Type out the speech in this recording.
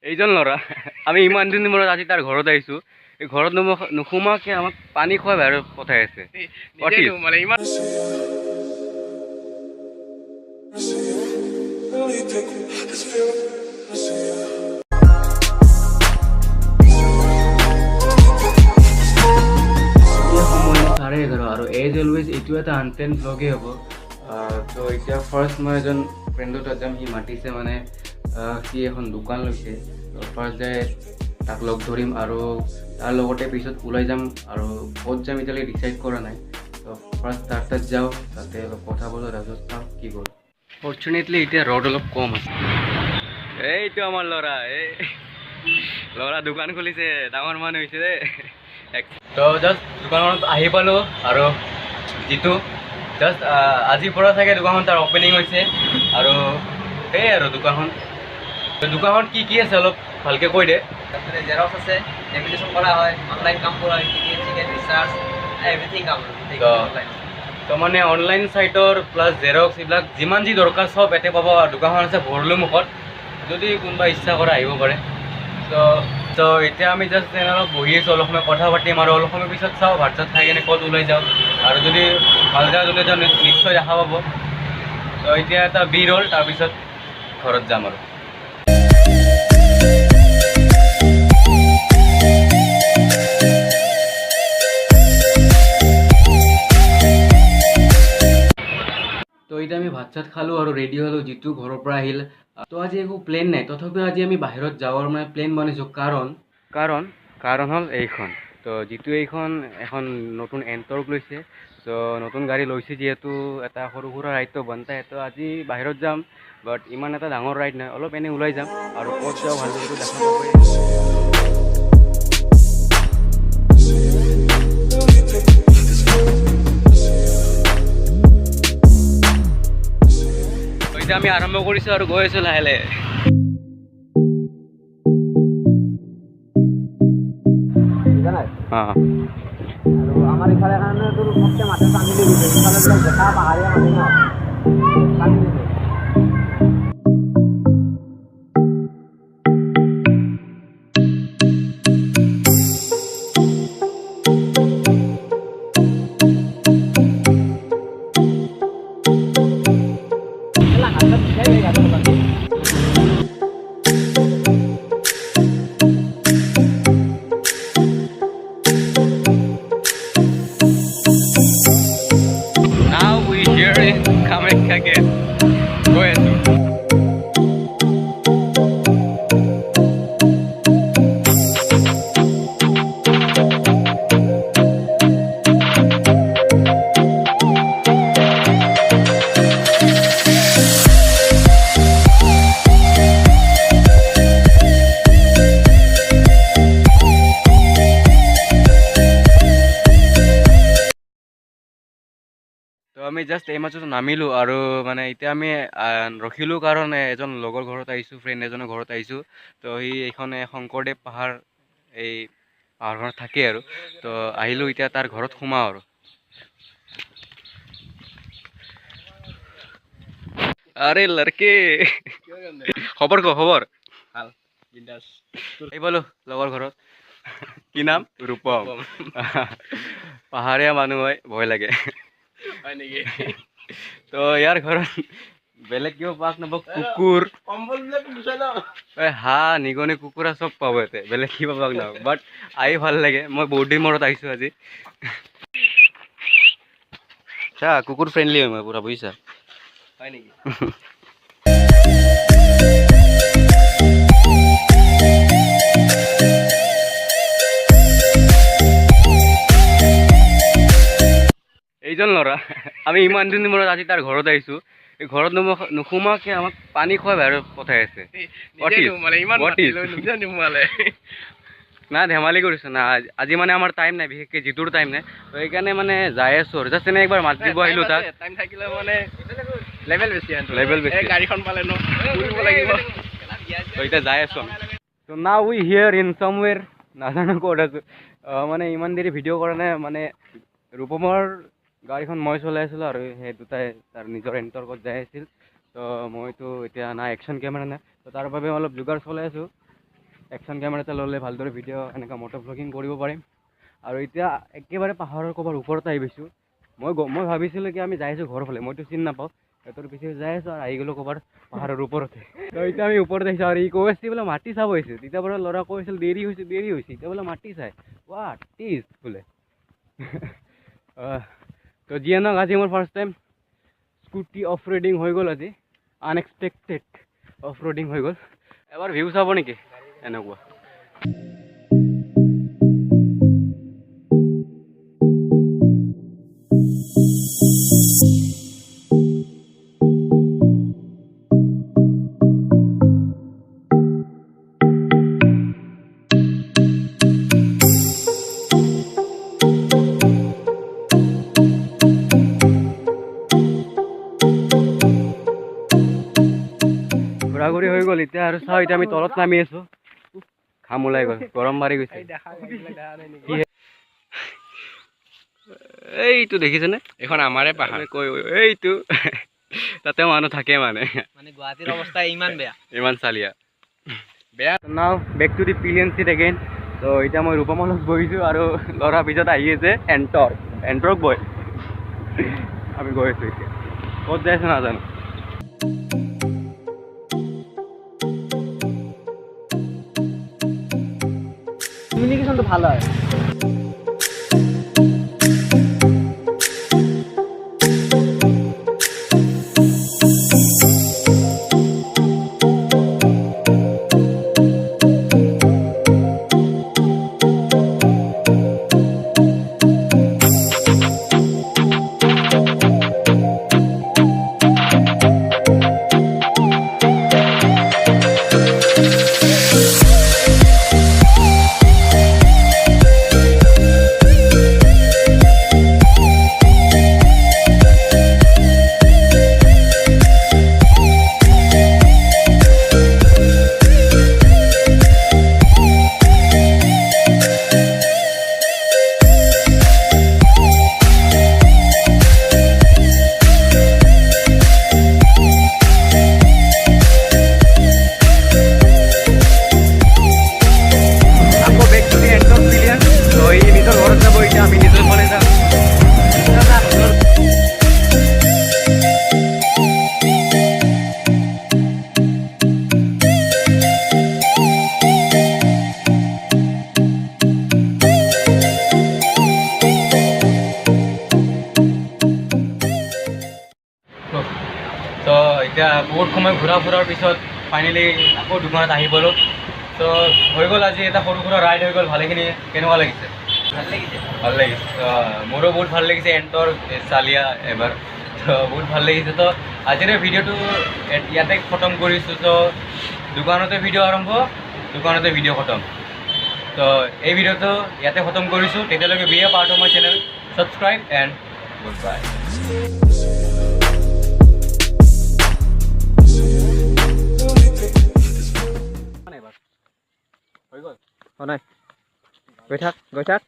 এইজন ল'ৰা আমি ইমান দিন মূৰত আজি তাৰ ঘৰত আহিছোঁ। এই ঘৰত নোসোমাকে আমাক পানী খুৱাই বাহিৰত পঠাই আছে। মানে ইমান চাৰে 11 আৰু এজ অলৱেজ এইটো এটা আনপ্লেন ব্লগেই হ'ব। তো এতিয়া ফাৰ্ষ্ট মই এজন ফ্ৰেণ্ডৰ তাত যাম। সি মাতিছে মানে সি এখন দোকান লৈছে। ফাৰ্ষ্ট যাই তাক লগ ধৰিম আৰু তাৰ লগতে পিছত ওলাই যাম আৰু ক'ত যাম এতিয়ালৈকে ডিচাইড কৰা নাই। তো ফাৰ্ষ্ট তাৰ তাত যাওঁ, তাতে অলপ কথা বলো, তাৰপিছত চাওঁ কি কৰোঁ। ফৰ্চুনেটলি এতিয়া ৰ'দ অলপ কম আছে। এইটো আমাৰ ল'ৰা, ল'ৰা দোকান খুলিছে, ডাঙৰ মানুহ হৈছে দেই। তো জাষ্ট দোকানখনত আহি পালোঁ আৰু যিটো জাষ্ট আজিৰ পৰা চাগে দোকানখন তাৰ অপেনিং হৈছে আৰু সেই আৰু দোকানখন কি কি আছে অলপ ভালকৈ কৈ দে। জেৰক্স আছে, লেমিনেশ্যন কৰা হয়, অনলাইন কাম কৰা হয়, টিকেট ৰিচাৰ্জ এভৰিথিং কাম তো মানে অনলাইন চাইটৰ প্লাছ জেৰক্স এইবিলাক যিমান যি দৰকাৰ চব ইয়াতে পাব। দোকানখন আছে ভৰলু মুখত, যদি কোনোবা ইচ্ছা কৰে আহিব পাৰে। তো এতিয়া আমি জাষ্ট অলপ বহি আছোঁ, অলপ সময় কথা পাতিম আৰু অলপ সময় পিছত চাওঁ ভাত চাত খাই কিনে ক'ত ওলাই যাওঁ আৰু যদি ভাল জেগাত ওলাই যাওঁ নিশ্চয় দেখা পাব। তো এতিয়া এটা বি ৰ'ল, তাৰপিছত ঘৰত যাম আৰু। তো এতিয়া আমি ভাত চাত খালোঁ আৰু ৰেডি হ'লোঁ, যিটো ঘৰৰ পৰা আহিল। তো আজি একো প্লেন নাই, তথাপিও আজি আমি বাহিৰত যাবৰ মানে প্লেন বনাইছোঁ। কাৰণ হ'ল এইখন। তো যিটো এইখন এখন নতুন এণ্টৰ্ক লৈছে। তো নতুন গাড়ী লৈছে যিহেতু এটা সৰু সুৰা ৰাইডটো বনতাই। তো আজি বাহিৰত যাম, বাট ইমান এটা ডাঙৰ ৰাইড নহয়, অলপ এনেই ওলাই যাম আৰু ক'ত যাওঁ ভালদৰেতো দেখা পাবই। এতিয়া আমি আৰম্ভ কৰিছোঁ আৰু গৈ আছোঁ লাহে লাহে। আৰু আমাৰ ইফালে কাৰণে তোৰ মস্তে মাতে টানি লৈ গৈছে, ইফালে বিলাক দেখা পাহাৰীয়া মাটি ন টানি নিছে। Now we here in Kamakya Gate. Go ahead. তো আমি জাষ্ট এইমাত্ৰ নামিলোঁ আৰু মানে এতিয়া আমি ৰখিলোঁ কাৰণ এজন লগৰ ঘৰত আহিছোঁ, ফ্ৰেণ্ড এজনৰ ঘৰত আহিছোঁ। তো সি এইখন শংকৰদেৱ পাহাৰ, এই পাহাৰখনত থাকে আৰু। তো আহিলোঁ, এতিয়া তাৰ ঘৰত সোমাওঁ আৰু। আৰে লড়কে খবৰ ক খবৰ ভাল বিন্দাছ। এই পালোঁ লগৰ ঘৰত। কি নাম? ৰূপম। পাহাৰীয়া মানুহ হয়, ভয় লাগে। হয় নেকি? তো ইয়াৰ ঘৰত বেলেগ কিবা পাক নাপাওক, কুকুৰ, কম্বল বিলাক গুচাই ন হাঁহ, নিগনি, কুকুৰা চব পাব ইয়াতে, বেলেগ কিবা পাক নাপাওক। বাট আহি ভাল লাগে, মই বহুত দিন মূৰত আহিছোঁ আজি। চা কুকুৰ ফ্ৰেণ্ডলি হয় মই পুৰা, বুজিছা? হয় নেকি? এইজন ল'ৰা আমি ইমান দিন মূৰত আজি তাৰ ঘৰত আহিছোঁ। এই ঘৰত নোসোমাকে আমাক পানী খুৱাই বাহিৰত পঠাই আছে। মানে ইমান What is? নিমালে না ধেমালি কৰিছোঁ না, আজি মানে আমাৰ টাইম নাই, বিশেষকৈ যিটোৰ টাইম নাই। তো সেইকাৰণে মানে যাই আছোঁ আৰু জাষ্ট এনে একবাৰ মাত দিব আহিলোঁ তাক। টাইম থাকিলে মানে লেভেল বেছি লেভেল বেছি। গাড়ীখন পালে ন ঘূৰিব লাগিব। তো এতিয়া যাই আছোঁ আমি। তো নাও উই হিয়াৰ ইন চামৱেৰ, নাজানো ক'ত আছোঁ। মানে ইমান দেৰি ভিডিঅ' কৰা নাই, মানে ৰূপমৰ গাড়ীখন মই চলাই আছিলোঁ আৰু সেই দুটাই তাৰ নিজৰ এণ্টৰ্কত যাই আছিল। তো মইতো এতিয়া না একশ্যন কেমেৰা নাই, তো তাৰ বাবে অলপ যোগাৰ চলাই আছোঁ। একশ্যন কেমেৰা এটা ল'লে ভালদৰে ভিডিঅ' এনেকুৱা মটৰ ভ্লগিং কৰিব পাৰিম। আৰু এতিয়া একেবাৰে পাহাৰৰ ক'ৰবাৰ ওপৰত আহি পাইছোঁ। মই ভাবিছিলোঁ কি আমি যাই আছোঁ ঘৰৰ ফালে, মইতো চিনি নাপাওঁ, সিহঁতৰ পিছে যাই আছোঁ আৰু আহি গ'লোঁ ক'ৰবাৰ পাহাৰৰ ওপৰতে। তো এতিয়া আমি ওপৰত আহিছোঁ আৰু ই কৈ আছিল বোলে মাটি চাব আহিছোঁ। তেতিয়াৰ পৰা ল'ৰা কৈ আছিল দেৰি হৈছে, এতিয়া বোলে মাটি চাই টিজ বোলে। তো যিয়ে নহওক আজি মোৰ first time scooty of roading হৈ গ'ল আজি, আনএক্সপেক্টেড অফ ৰোডিং হৈ গ'ল। এবাৰ ভিউ চাব নেকি এনেকুৱা? ঘূৰা-ঘূৰি হৈ গ'ল এতিয়া আৰু চাওঁ, এতিয়া আমি তলত নামি আছোঁ। ঘাম ওলাই গ'ল, গৰম মাৰি গৈছে। এইটো দেখিছেনে? এইখন আমাৰে পাহাৰ। এইটো তাতে মানুহ থাকে মানে গুৱাহাটীৰ অৱস্থা ইমান বেয়া। ইমান চালিয়া বেয়া। Now back to the pillion seat again. তো এতিয়া মই ৰূপমলত বহিছোঁ আৰু ল'ৰা পিছত আহি আছে এণ্টৰ্ক বয়। আমি গৈ আছোঁ এতিয়া, ক'ত যাই আছোঁ নাজানো। কমিউনিকেশ্যনটো ভাল হয়। তো এতিয়া বহুত সময় ঘূৰা ফুৰাৰ পিছত ফাইনেলি আকৌ দোকানত আহি পালোঁ। তো হৈ গ'ল আজি এটা সৰু সুৰা ৰাইড হৈ গ'ল ভালেখিনি। কেনেকুৱা লাগিছে? ভাল লাগিছে। তো মোৰো বহুত ভাল লাগিছে এণ্টৰ্ক চালিয়া এবাৰ। তো বহুত ভাল লাগিছে। তো আজিৰ ভিডিঅ'টো ইয়াতে খতম কৰিছোঁ। তো দোকানতে ভিডিঅ' আৰম্ভ, দোকানতে ভিডিঅ' খতম। তো এই ভিডিঅ'টো ইয়াতে খতম কৰিছোঁ। তেতিয়ালৈকে be a part of my channel, subscribe and goodbye. গৈ থাক